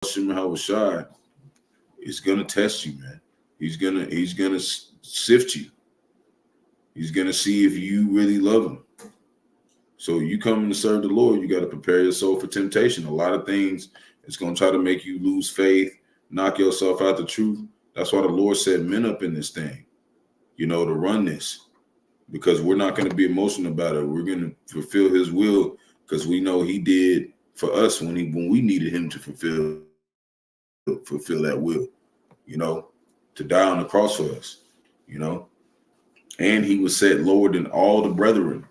Yahawashi is gonna test you, man. He's gonna sift you. He's gonna see if you really love him. So you come to serve the Lord, you got to prepare your soul for temptation. A lot of things it's gonna try to make you lose faith, knock yourself out the truth. That's why the Lord set men up in this thing, to run this. Because we're not going to be emotional about it. We're going to fulfill his will because we know he did for us when we needed him to fulfill that will, to die on the cross for us, and he was set lower than all the brethren.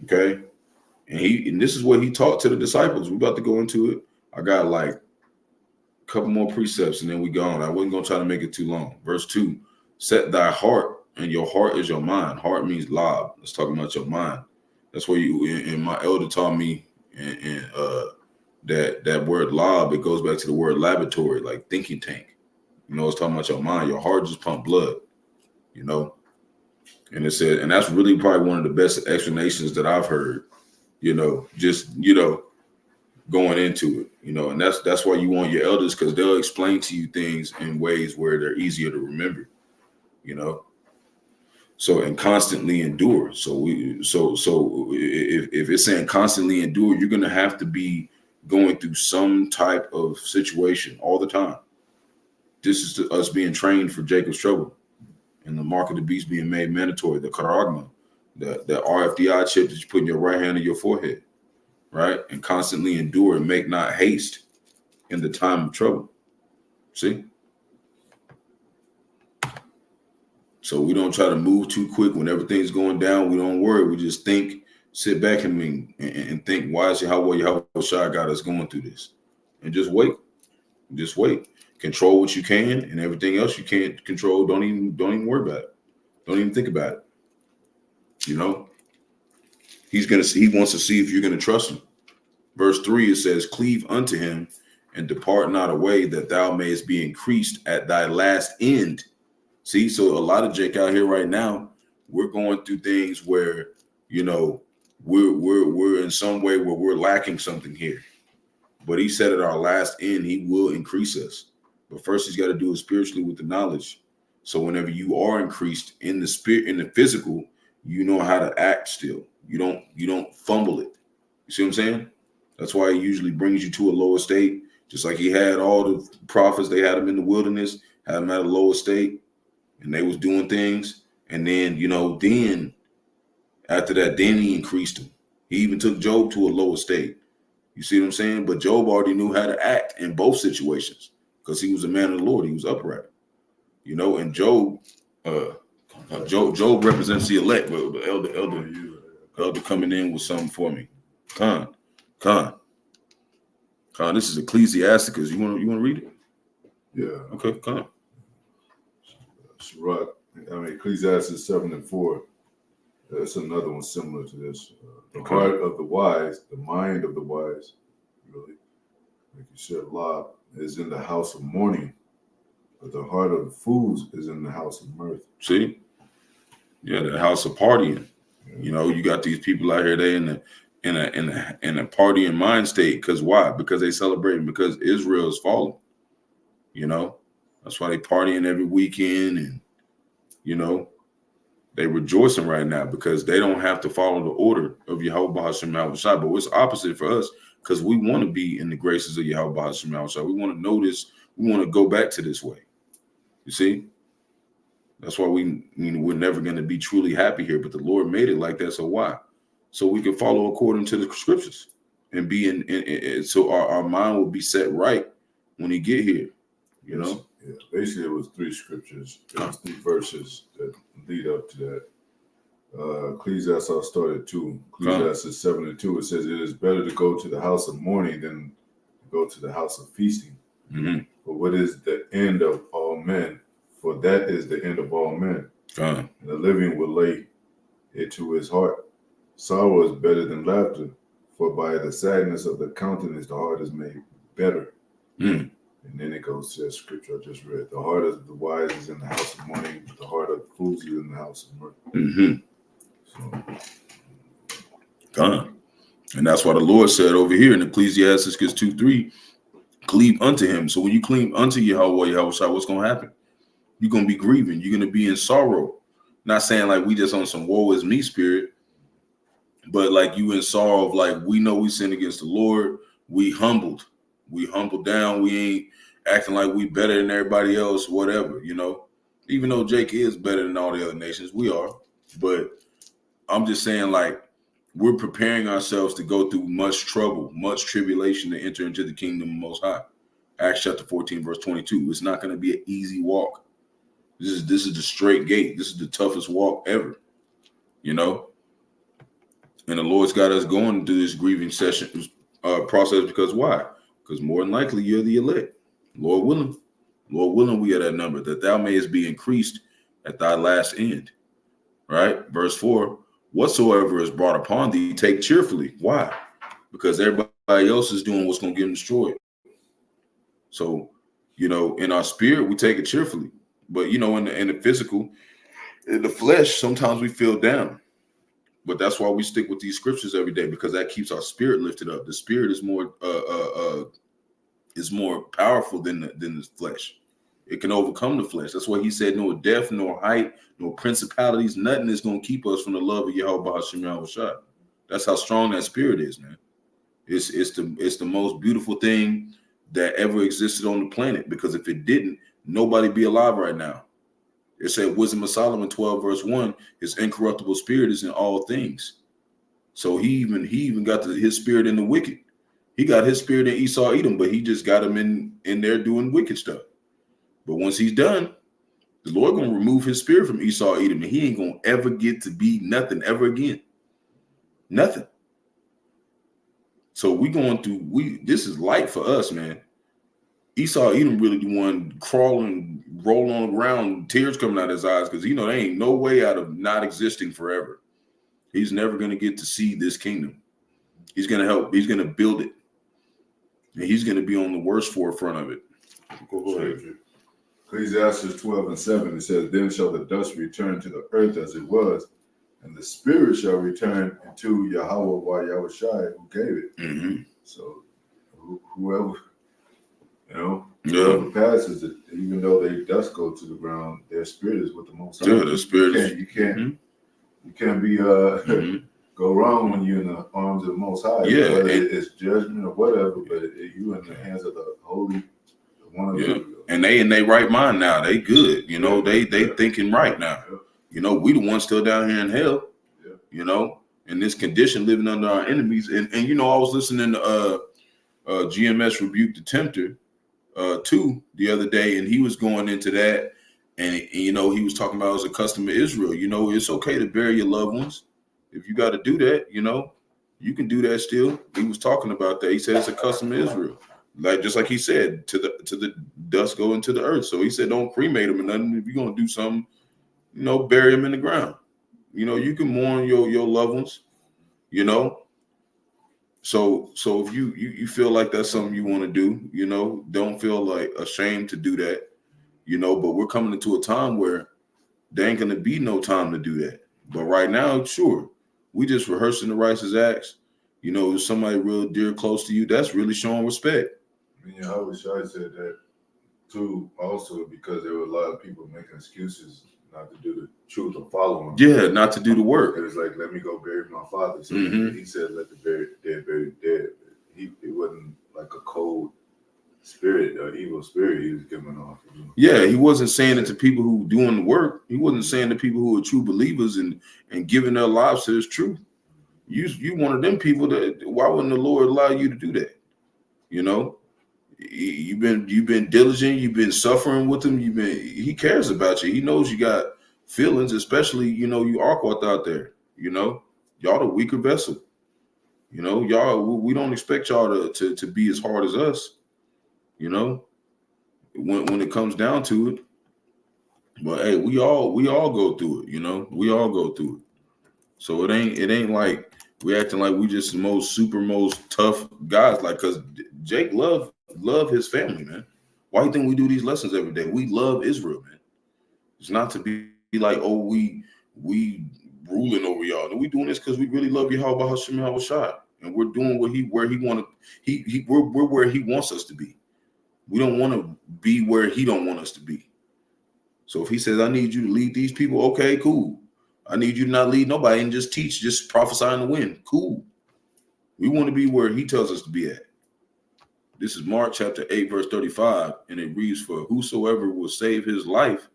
Okay. And this is what he taught to the disciples. We're about to go into it. I got like a couple more precepts and then we go on. I wasn't going to try to make it too long. Verse 2, set thy heart, and your heart is your mind. Heart means lob. Let's talk about your mind. That's where and my elder taught me and that word lob, it goes back to the word laboratory, like thinking tank. It's talking about your mind. Your heart just pump blood, and it said, and that's really probably one of the best explanations that I've heard, going into it, and that's why you want your elders, because they'll explain to you things in ways where they're easier to remember, So, and constantly endure. So if it's saying constantly endure, you're going to have to be going through some type of situation all the time. This is us being trained for Jacob's trouble, and the mark of the beast being made mandatory, the charagma, the RFDI chip that you put in your right hand on your forehead, right? And constantly endure and make not haste in the time of trouble. See? So we don't try to move too quick when everything's going down. We don't worry. We just think, sit back and think, why is Yahawashi got us going through this? And just wait. Just wait. Control what you can, and everything else you can't control, don't even worry about it. Don't even think about it. He wants to see if you're gonna trust him. Verse 3, it says, cleave unto him and depart not away, that thou mayest be increased at thy last end. See, so a lot of Jake out here right now, we're going through things where, we're in some way where we're lacking something here. But he said at our last end, he will increase us. But first he's got to do it spiritually with the knowledge. So whenever you are increased in the spirit, in the physical, you know how to act still. You don't fumble it. You see what I'm saying? That's why he usually brings you to a lower state. Just like he had all the prophets, they had them in the wilderness, had them at a lower state. And they was doing things. And then, then after that, then he increased them. He even took Job to a lower state. You see what I'm saying? But Job already knew how to act in both situations because he was a man of the Lord. He was upright. And Job represents the elect. But the elder coming in with something for me. Khan, this is Ecclesiasticus. You want to read it? Yeah. Okay, Khan. Ecclesiastes 7:4. That's another one similar to this. The heart of the wise, the mind of the wise, really, like you said, Lot, is in the house of mourning, but the heart of the fools is in the house of mirth. See? Yeah, the house of partying. Yeah. You got these people out here, they in a partying mind state. Because why? Because they celebrating because Israel is fallen. That's why they partying every weekend, and they rejoicing right now because they don't have to follow the order of Yahawah Bahasham. But it's opposite for us because we want to be in the graces of Yahawah Bahasham. We want to know this. We want to go back to this way. You see? That's why we're never going to be truly happy here. But the Lord made it like that. So why? So we can follow according to the scriptures and be in so our mind will be set right when he get here. Yeah, basically it was 3 scriptures. It was 3 verses that lead up to that. Ecclesiastes, I'll start at 2. Ecclesiastes 7:2. It says, it is better to go to the house of mourning than to go to the house of feasting. Mm-hmm. But what is the end of all men? For that is the end of all men. And the living will lay it to his heart. Sorrow is better than laughter, for by the sadness of the countenance the heart is made better. Mm. And then it goes to that scripture I just read. The heart of the wise is in the house of mourning, but the heart of the fools is in the house of mirth. Mm-hmm. So. And that's why the Lord said over here in Ecclesiastes 2:3, cleave unto him. So when you cleave unto Yahawah, Yahawashi, what's going to happen? You're going to be grieving. You're going to be in sorrow. Not saying like we just on some woe is me spirit, but like you in sorrow of like, we know we sin against the Lord. We humbled down. We ain't acting like we better than everybody else, whatever, you know, even though Jake is better than all the other nations, we are. But I'm just saying, like, we're preparing ourselves to go through much trouble, much tribulation to enter into the kingdom of Most High. Acts chapter 14, verse 22. It's not going to be an easy walk. This is the straight gate. This is the toughest walk ever, you know. And the Lord's got us going through this grieving session process because why? Because more than likely you're the elect. Lord willing, we are that number, that thou mayest be increased at thy last end. Right? Verse 4, whatsoever is brought upon thee, take cheerfully. Why? Because everybody else is doing what's going to get them destroyed. So, you know, in our spirit, we take it cheerfully. But, you know, in the physical, in the flesh, sometimes we feel down. But that's why we stick with these scriptures every day, because that keeps our spirit lifted up. The spirit is more powerful than the flesh. It can overcome the flesh. That's why he said, no death, nor height, nor principalities, nothing is going to keep us from the love of Yahawah Bahasham Yahawashi. That's how strong that spirit is, man. It's the most beautiful thing that ever existed on the planet, because if it didn't, nobody be alive right now. It said Wisdom of Solomon 12 verse 1, his incorruptible spirit is in all things. So he even got his spirit in the wicked. He got his spirit in Esau Edom, but he just got him in there doing wicked stuff. But once he's done, the Lord gonna remove his spirit from Esau Edom, and he ain't gonna ever get to be nothing ever again. Nothing. So this is light for us, man. Esau Edom really the one crawling, rolling on the ground, tears coming out of his eyes, because there ain't no way out of not existing forever. He's never gonna get to see this kingdom. He's gonna help. He's gonna build it, and he's gonna be on the worst forefront of it. Go ahead. Ecclesiastes 12 and 7, it says, then shall the dust return to the earth as it was, and the spirit shall return into Yahawah Yahawashi who gave it. Mm-hmm. So whoever, whoever passes it, even though they dust go to the ground, their spirit is with the Most High. Yeah, the spirit you can't be go wrong when you're in the arms of the Most High. Yeah, whether it's judgment or whatever, but you in the hands of the Holy One of Israel. And they in their right mind now. They good. They thinking right now. Yeah. We the ones still down here in hell. Yeah. In this condition, living under our enemies. And I was listening to GMS Rebuke the Tempter too the other day, and he was going into that, and he was talking about as a custom of Israel. It's okay to bury your loved ones. If you got to do that, you can do that still. He was talking about that. He said it's a custom of Israel. Just like he said, to the dust go into the earth. So he said, don't cremate them or nothing. If you're gonna do something, bury them in the ground. You can mourn your loved ones. So if you feel like that's something you want to do, don't feel like ashamed to do that. But we're coming into a time where there ain't gonna be no time to do that. But right now, sure, we just rehearsing the righteous acts. If somebody real dear close to you, that's really showing respect. Yahawashi said that too, also because there were a lot of people making excuses not to do the truth or follow him. Yeah, not to do the work. It was like, let me go bury my father. So he said, let the dead bury the dead. It wasn't like a cold spirit or evil spirit he was giving off. Yeah, he wasn't saying it to people who doing the work. He wasn't saying to people who are true believers and giving their lives to his truth. You one of them people that, why wouldn't the Lord allow you to do that? You've been diligent, you've been suffering with him, he cares about you. He knows you got feelings, especially, you awkward out there, y'all the weaker vessel. Y'all, we don't expect y'all to be as hard as us, when it comes down to it. But hey, we all go through it, we all go through it. So it ain't like we acting like we just the most tough guys, like, cause Jake love his family, man. Why do you think we do these lessons every day? We love Israel, man. It's not to be like, oh, we ruling over y'all. We doing this because we really love Yahawah Bahasham Yahawashi, and we're doing we're where he wants us to be. We don't want to be where he don't want us to be. So if he says, I need you to lead these people, okay, cool. I need you to not lead nobody and just teach, just prophesy in the wind. Cool. We want to be where he tells us to be at. This is Mark chapter 8, verse 35, and it reads, for whosoever will save his life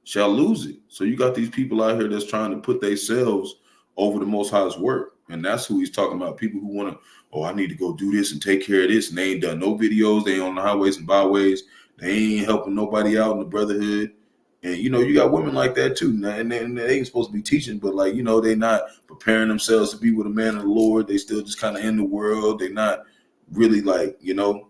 shall lose it. So you got these people out here that's trying to put themselves over the Most High's work. And that's who he's talking about. People who want to, oh, I need to go do this and take care of this. And they ain't done no videos. They ain't on the highways and byways. They ain't helping nobody out in the brotherhood. And, you know, you got women like that too. And they ain't supposed to be teaching, but like, you know, they not preparing themselves to be with a man of the Lord. They still just kind of in the world. They not really like, you know,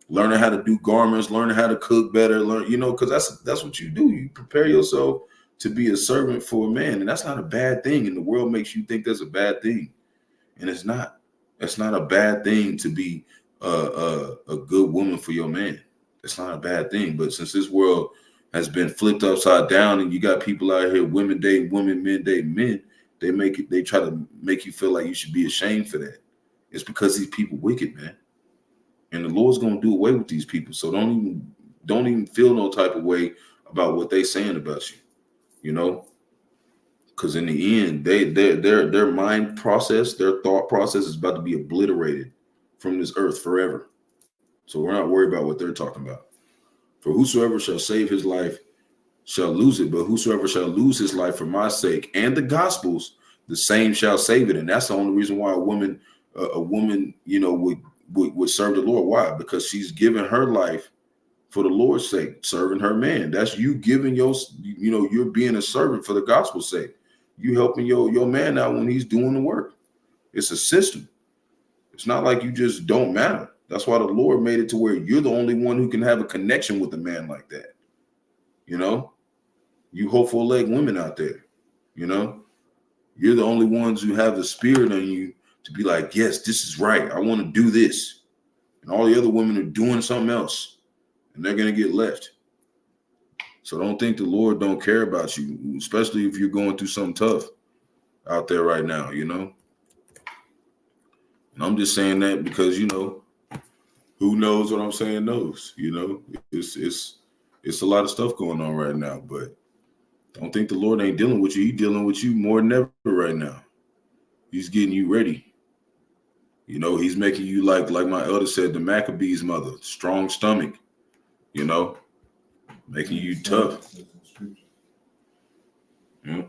learning how to do garments, learning how to cook better, you know, because that's what you do. You prepare yourself to be a servant for a man. And that's not a bad thing. And the world makes you think that's a bad thing. And it's not. It's not a bad thing to be a good woman for your man. It's not a bad thing. But since this world has been flipped upside down and you got people out here, women dating women, men dating men, they try to make you feel like you should be ashamed for that. It's because these people wicked, man. And the Lord's gonna do away with these people. So don't even feel no type of way about what they saying about you, you know? Because in the end, their mind process, their thought process is about to be obliterated from this earth forever. So we're not worried about what they're talking about. For whosoever shall save his life shall lose it, but whosoever shall lose his life for my sake and the gospel's, the same shall save it. And that's the only reason why a woman, you know, would serve the Lord. Why? Because she's given her life for the Lord's sake, serving her man. That's you giving you know, you're being a servant for the gospel's sake. You helping your man out when he's doing the work. It's a system. It's not like you just don't matter. That's why the Lord made it to where you're the only one who can have a connection with a man like that. You know, you hopeful leg women out there, you know, you're the only ones who have the spirit on you to be like, yes, this is right. I want to do this. And all the other women are doing something else and they're going to get left. So don't think the Lord don't care about you, especially if you're going through something tough out there right now, you know. And I'm just saying that because, you know, who knows what I'm saying knows, you know. It's a lot of stuff going on right now, but don't think the Lord ain't dealing with you. He's dealing with you more than ever right now. He's getting you ready. You know, he's making you like my elder said, the Maccabees' mother, strong stomach, you know, making you tough. Yeah.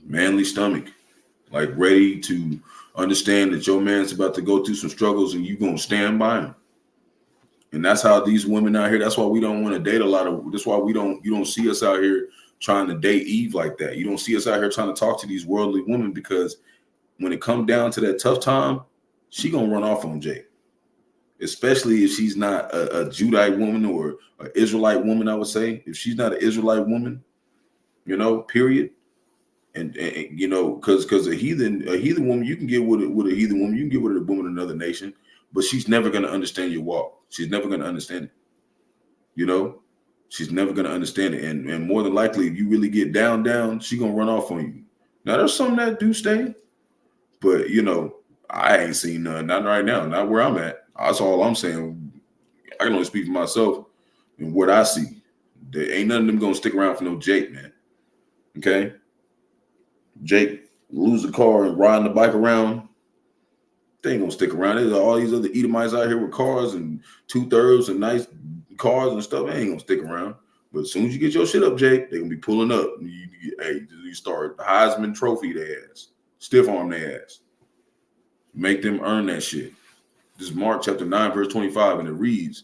Manly stomach, like ready to understand that your man's about to go through some struggles and you're going to stand by him. And that's how these women out here, that's why we don't want to date a lot of, that's why you don't see us out here trying to date Eve like that. You don't see us out here trying to talk to these worldly women because when it comes down to that tough time, she going to run off on Jake. Especially if she's not a Judite woman or an Israelite woman, I would say. If she's not an Israelite woman, you know, period. And you know, because a heathen woman, you can get with a heathen woman, you can get with a woman of another nation, but she's never going to understand your walk. She's never going to understand it. You know, she's never going to understand it. And more than likely, if you really get down, she's going to run off on you. Now, there's some that do stay, but, you know, I ain't seen none, not right now, not where I'm at. That's all I'm saying. I can only speak for myself and what I see. There ain't none of them going to stick around for no Jake, man. Okay? Jake lose the car and riding the bike around. They ain't going to stick around. There's all these other Edomites out here with cars and 2/3 and nice cars and stuff. They ain't going to stick around. But as soon as you get your shit up, Jake, they're going to be pulling up. You start Heisman Trophy their ass. Stiff arm their ass. Make them earn that shit. This is Mark chapter 9, verse 25, and it reads,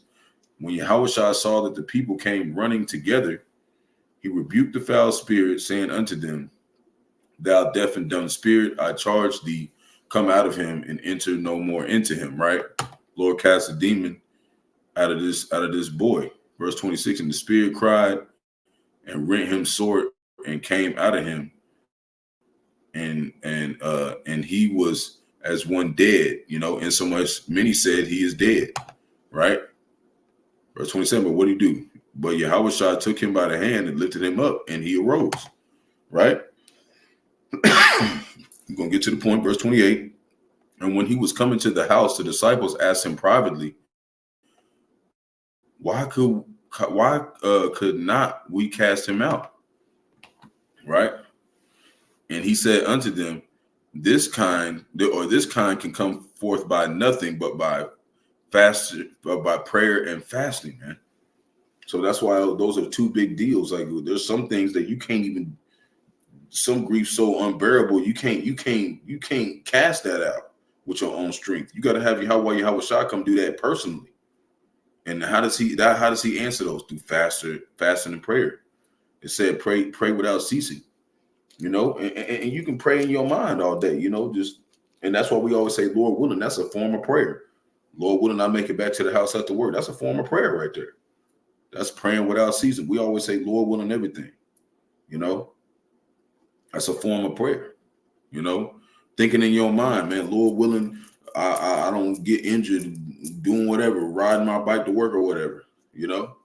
when Yahawashi saw that the people came running together, he rebuked the foul spirit, saying unto them, thou deaf and dumb spirit, I charge thee, come out of him and enter no more into him. Right? Lord cast a demon out of this boy. Verse 26, and the spirit cried and rent him sore and came out of him. And he was as one dead, you know, and so much many said he is dead. Right? Verse 27, but what did he do? But Yahawashi took him by the hand and lifted him up, and he arose. Right? I'm going to get to the point, verse 28. And when he was coming to the house, the disciples asked him privately, why could not we cast him out? Right? And he said unto them, this kind can come forth by nothing but by by prayer and fasting, man. So that's why those are two big deals. Like there's some things that you can't even, some grief so unbearable, you can't cast that out with your own strength. You got to have Yahawashi come do that personally. And how does he answer those? Through fasting and prayer. It said pray without ceasing. You know, and you can pray in your mind all day, you know, and that's why we always say, Lord willing, that's a form of prayer. Lord willing, I make it back to the house after work. That's a form of prayer right there. That's praying without ceasing. We always say, Lord willing, everything, you know, that's a form of prayer, you know, thinking in your mind, man, Lord willing, I don't get injured doing whatever, riding my bike to work or whatever, you know.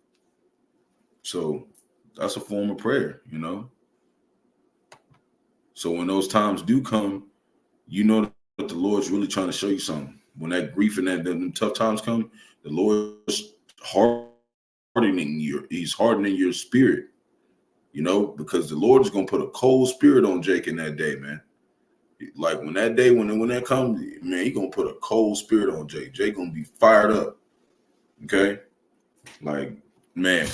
So that's a form of prayer, you know. So when those times do come, you know that the Lord's really trying to show you something. When that grief and them tough times come, the Lord's hardening your spirit, you know, because the Lord is going to put a cold spirit on Jake in that day, man. Like when that comes, man, he's going to put a cold spirit on Jake. Jake going to be fired up. Okay? Like, man,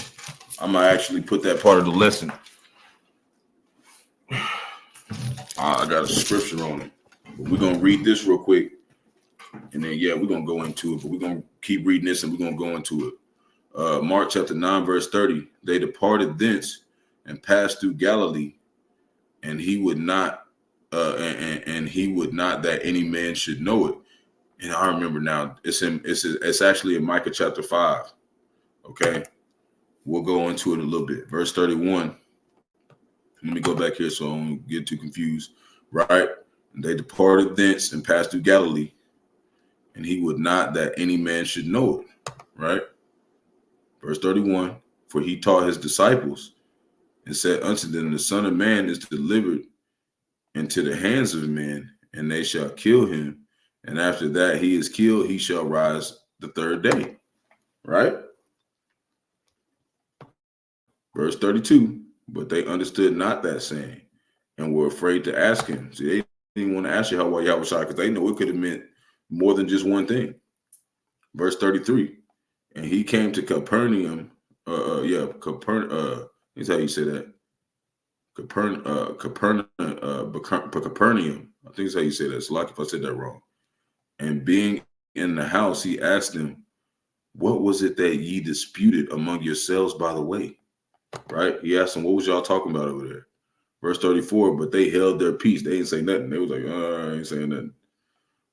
I'm going to actually put that part of the lesson. I got a scripture on it. But we're going to read this real quick. And then, we're going to go into it. But we're going to keep reading this and we're going to go into it. Mark chapter 9, verse 30. They departed thence and passed through Galilee. And he would not, that any man should know it. And I remember now, it's actually in Micah chapter 5. Okay. We'll go into it a little bit. Verse 31. Let me go back here so I don't get too confused. Right. And they departed thence and passed through Galilee. And he would not that any man should know it. Right. Verse 31. For he taught his disciples and said unto them, the Son of Man is delivered into the hands of men, and they shall kill him. And after that he is killed, he shall rise the third day. Right? Verse 32. But they understood not that saying and were afraid to ask him. See, they didn't want to ask Yahawashi because they know it could have meant more than just one thing. Verse 33. And he came to Capernaum. Capernaum. Is how you say that. Capernaum. I think it's how you say that. It's like if I said that wrong. And being in the house, he asked them, what was it that ye disputed among yourselves by the way? Right? He asked them, what was y'all talking about over there? Verse 34, but they held their peace. They didn't say nothing. They was like, I ain't saying nothing.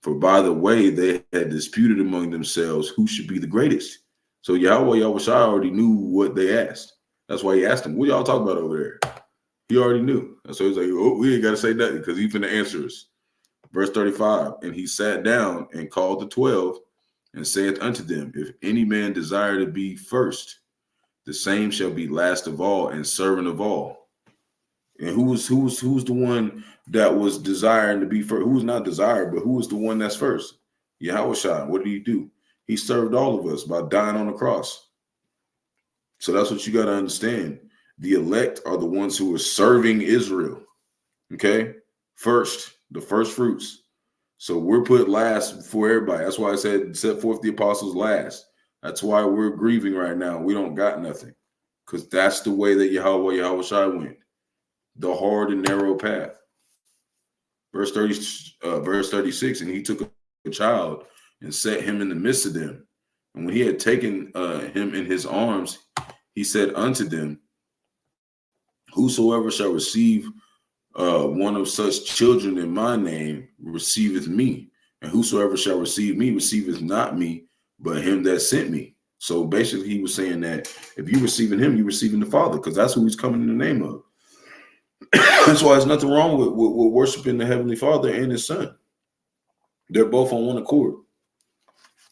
For by the way, they had disputed among themselves who should be the greatest. So Yahawashi already knew what they asked. That's why he asked them, what y'all talking about over there? He already knew. And so he's like, oh, we ain't got to say nothing because he's finna answer us. Verse 35, and he sat down and called the 12 and saith unto them, if any man desire to be first, the same shall be last of all and servant of all. And who's the one that was desiring to be first? Who's not desired, but who was the one that's first? Yahawashi. What did he do? He served all of us by dying on the cross. So that's what you got to understand. The elect are the ones who are serving Israel. Okay? First, the first fruits. So we're put last before everybody. That's why I said set forth the apostles last. That's why we're grieving right now. We don't got nothing. Because that's the way that Yahawashi went. The hard and narrow path. Verse 36, and he took a child and set him in the midst of them. And when he had taken him in his arms, he said unto them, whosoever shall receive one of such children in my name receiveth me. And whosoever shall receive me receiveth not me, but him that sent me. So basically he was saying that if you receiving him, you're receiving the Father, because that's who he's coming in the name of. That's why there's nothing wrong with worshiping the Heavenly Father and his Son. They're both on one accord,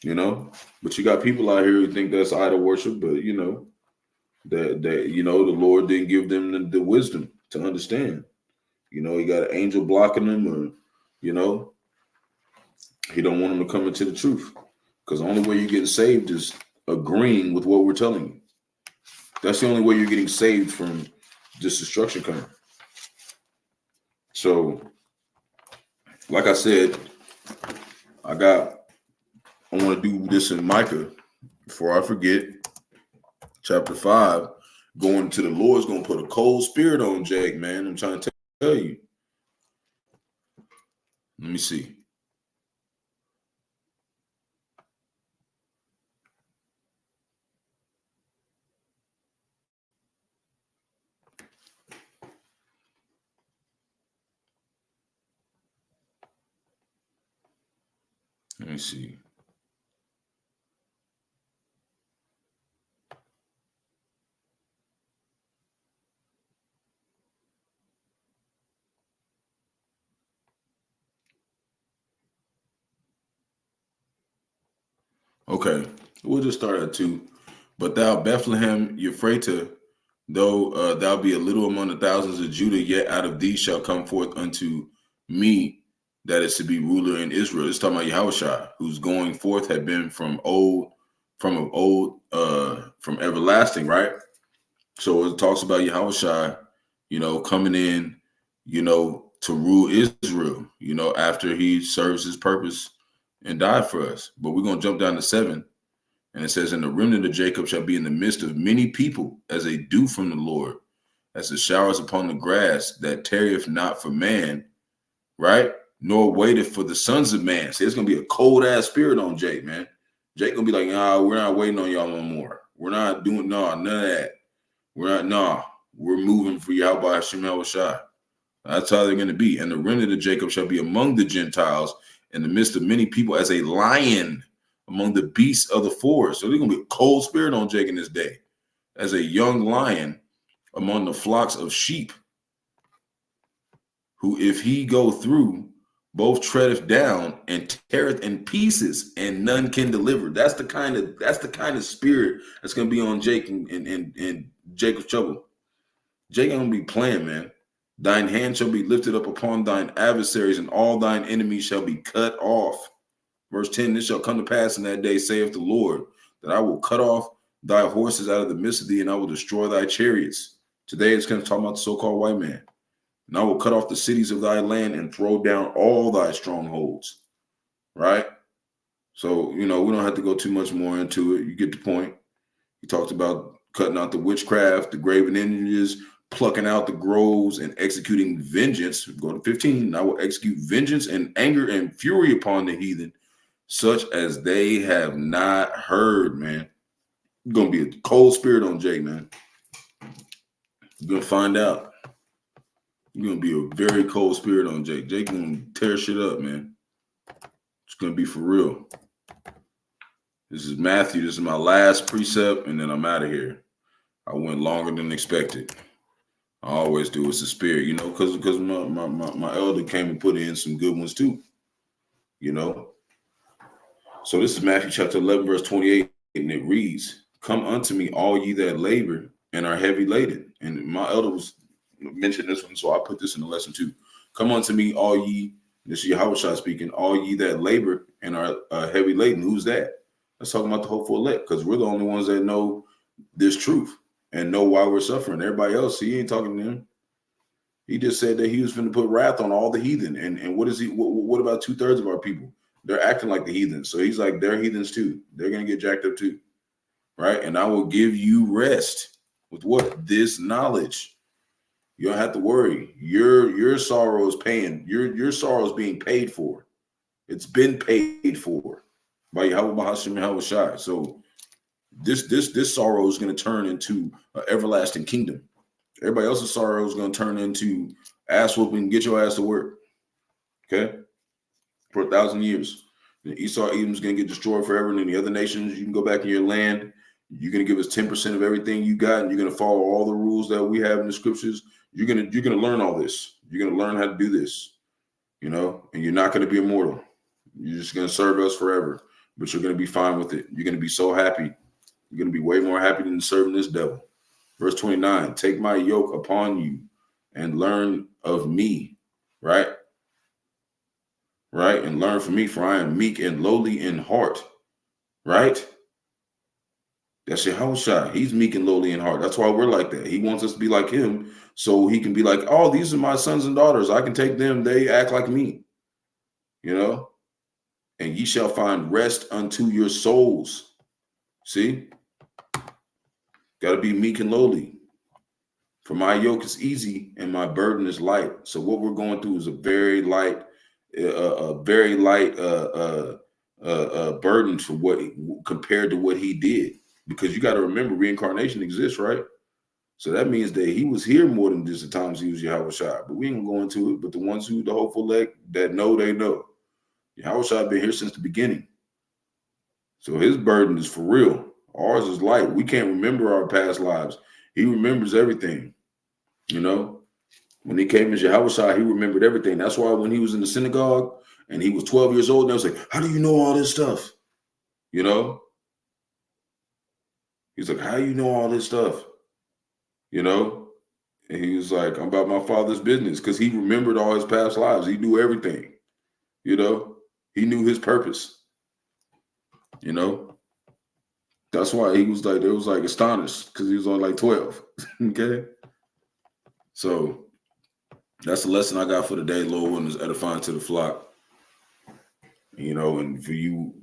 you know. But you got people out here who think that's idol worship, but you know that the Lord didn't give them the wisdom to understand. You know, he got an angel blocking them, or you know, he don't want them to come into the truth. Because the only way you're getting saved is agreeing with what we're telling you. That's the only way you're getting saved from this destruction coming. So, like I said, I want to do this in Micah before I forget. Chapter 5, going to the Lord's going to put a cold spirit on Jake, man. I'm trying to tell you. Let me see. Let me see. Okay, we'll just start at 2. But thou, Bethlehem Ephratah, though thou be a little among the thousands of Judah, yet out of thee shall come forth unto me that is to be ruler in Israel. It's talking about Yahawashi, whose going forth had been from everlasting, right? So it talks about Yahawashi, coming in, to rule Israel, after he serves his purpose and died for us. But we're going to jump down to 7. And it says, and the remnant of Jacob shall be in the midst of many people as a dew from the Lord, as the showers upon the grass that tarrieth not for man, right? Nor waiteth for the sons of man. See, it's going to be a cold ass spirit on Jake, man. Jake going to be like, nah, we're not waiting on y'all no more. We're not doing, none of that. We're moving for Yahawah Yahawashi. That's how they're going to be. And the remnant of Jacob shall be among the Gentiles in the midst of many people as a lion among the beasts of the forest. So there's going to be a cold spirit on Jake in this day as a young lion among the flocks of sheep, who if he go through, both treadeth down and teareth in pieces, and none can deliver. That's the kind of spirit that's going to be on Jake and Jacob's trouble. Jake ain't going to be playing, man. Thine hand shall be lifted up upon thine adversaries, and all thine enemies shall be cut off. Verse 10, this shall come to pass in that day, saith the Lord, that I will cut off thy horses out of the midst of thee, and I will destroy thy chariots. Today it's going to talk about the so-called white man. And I will cut off the cities of thy land and throw down all thy strongholds. Right? So, we don't have to go too much more into it. You get the point. He talks about cutting out the witchcraft, the graven images, plucking out the groves, and executing vengeance. Go to 15. I will execute vengeance and anger and fury upon the heathen, such as they have not heard, man. It's going to be a cold spirit on Jake, man. You're going to find out. You're going to be a very cold spirit on Jake. Jake going to tear shit up, man. It's going to be for real. This is Matthew. This is my last precept, and then I'm out of here. I went longer than expected. I always do. It's a spirit, because my elder came and put in some good ones too, So this is Matthew chapter 11, verse 28, and it reads, come unto me, all ye that labor and are heavy laden. And my elder was mentioned this one, so I put this in the lesson too. Come unto me, all ye, this is Yahawashi speaking, all ye that labor and are heavy laden. Who's that? Let's talk about the hopeful elect, because we're the only ones that know this truth and know why we're suffering. Everybody else, he ain't talking to him. He just said that he was going to put wrath on all the heathen. And what is he? What about 2/3 of our people? They're acting like the heathens. So he's like, they're heathens too. They're going to get jacked up too. Right? And I will give you rest with what? This knowledge. You don't have to worry. Your sorrow is paying. Your sorrow is being paid for. It's been paid for by Yahawah, Bahasham, Yahawashi. So this sorrow is going to turn into an everlasting kingdom. Everybody else's sorrow is going to turn into ass whooping, get your ass to work. Okay? For 1,000 years. And Esau, Edom's going to get destroyed forever. And then the other nations, you can go back in your land. You're going to give us 10% of everything you got. And you're going to follow all the rules that we have in the scriptures. You're going to learn all this. You're going to learn how to do this. And you're not going to be immortal. You're just going to serve us forever. But you're going to be fine with it. You're going to be so happy. You're going to be way more happy than serving this devil. Verse 29, take my yoke upon you and learn of me, right? Right? And learn from me, for I am meek and lowly in heart, right? That's Yahawashi. He's meek and lowly in heart. That's why we're like that. He wants us to be like him so he can be like, oh, these are my sons and daughters. I can take them. They act like me, you know? And ye shall find rest unto your souls. See? Got to be meek and lowly. For my yoke is easy and my burden is light. So what we're going through is a very light burden for what compared to what he did. Because you got to remember, reincarnation exists, right? So that means that he was here more than just the times he was Yahawashi. But we ain't gonna go into it. But the ones who the hopeful elect that know, they know. Yahawashi been here since the beginning. So his burden is for real. Ours is light. We can't remember our past lives. He remembers everything. You know, when he came as Yahawashi, he remembered everything. That's why when he was in the synagogue and he was 12 years old, and I was like, how do you know all this stuff? You know? He's like, how do you know all this stuff? You know? And he was like, I'm about my father's business, because he remembered all his past lives. He knew everything. You know? He knew his purpose. You know? That's why he was like, they was like astonished, because he was only like 12. Okay? So that's the lesson I got for the day. Lord willing, is edifying to the flock. You know, and for you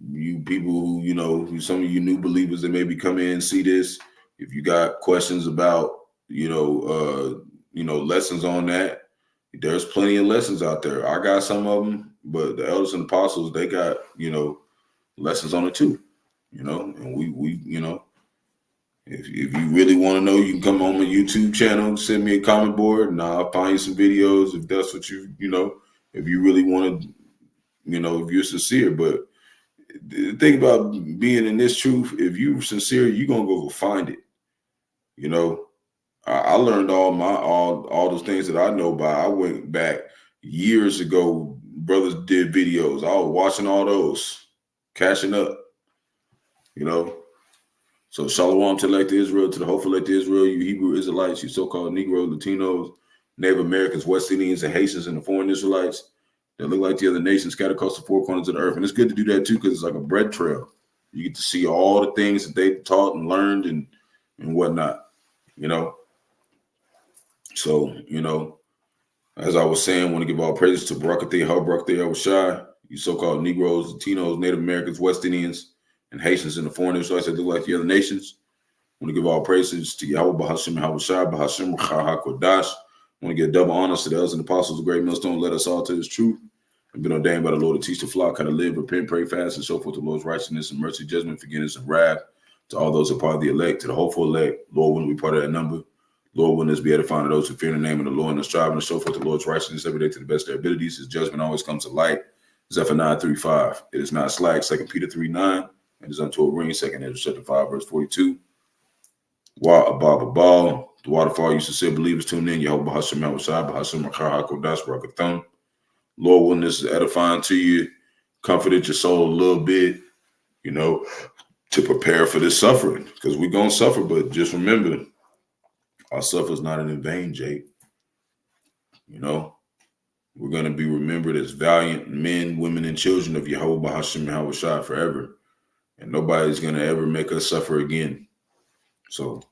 people who, you know, some of you new believers that maybe come in and see this, if you got questions about, lessons on that, there's plenty of lessons out there. I got some of them, but the elders and apostles, they got, lessons on it too. You know, and we if you really want to know, you can come on my YouTube channel, send me a comment board, and I'll find you some videos if that's what if you really want to, if you're sincere. But the thing about being in this truth, if you're sincere, you're gonna go find it. You know, I learned all those things that I know by. I went back years ago. Brothers did videos. I was watching all those, catching up. You know. So shalom to elect Israel, to the hopeful elect Israel, you Hebrew Israelites, you so-called Negro, Latinos, Native Americans, West Indians, and Haitians, and the foreign Israelites that look like the other nations scattered across the four corners of the earth. And it's good to do that too, because it's like a bread trail. You get to see all the things that they taught and learned and whatnot, So, as I was saying, I want to give all praises to Barak, Yahawashi, you so-called Negroes, Latinos, Native Americans, West Indians, and Haitians, and the foreign Israelites that look like the other nations. I want to give all praises to Yahawah, Bahasham, Bahasham, Qadash. I want to give double honors to the elders and apostles of the great millstone. Let us all to this truth and been ordained by the Lord to teach the flock how to live, repent, pray, fast, and show forth the Lord's righteousness and mercy, judgment, forgiveness, and wrath. To all those who are part of the elect, to the hopeful elect, Lord, wouldn't be part of that number. Lord, wouldn't this be edifying to those who fear the name of the Lord and are striving to show forth the Lord's righteousness every day to the best of their abilities. His judgment always comes to light. Zephaniah 3:5. It is not slack. 2 Peter 3:9. It is unto a ring. 2 Ezra chapter 5, verse 42. The waterfall, you sincere believers, tune in. Yahawah, Bahasham, Bahasham, Qadash, Barak, Atham. Lord, when this is edifying to you, comforted your soul a little bit, to prepare for this suffering, because we're going to suffer. But just remember, our suffer is not in vain, Jake. We're going to be remembered as valiant men, women, and children of Yahawah, Bahasham, Yahawashi forever. And nobody's going to ever make us suffer again. So,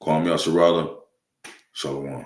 Kwam Yasharala, Shalom.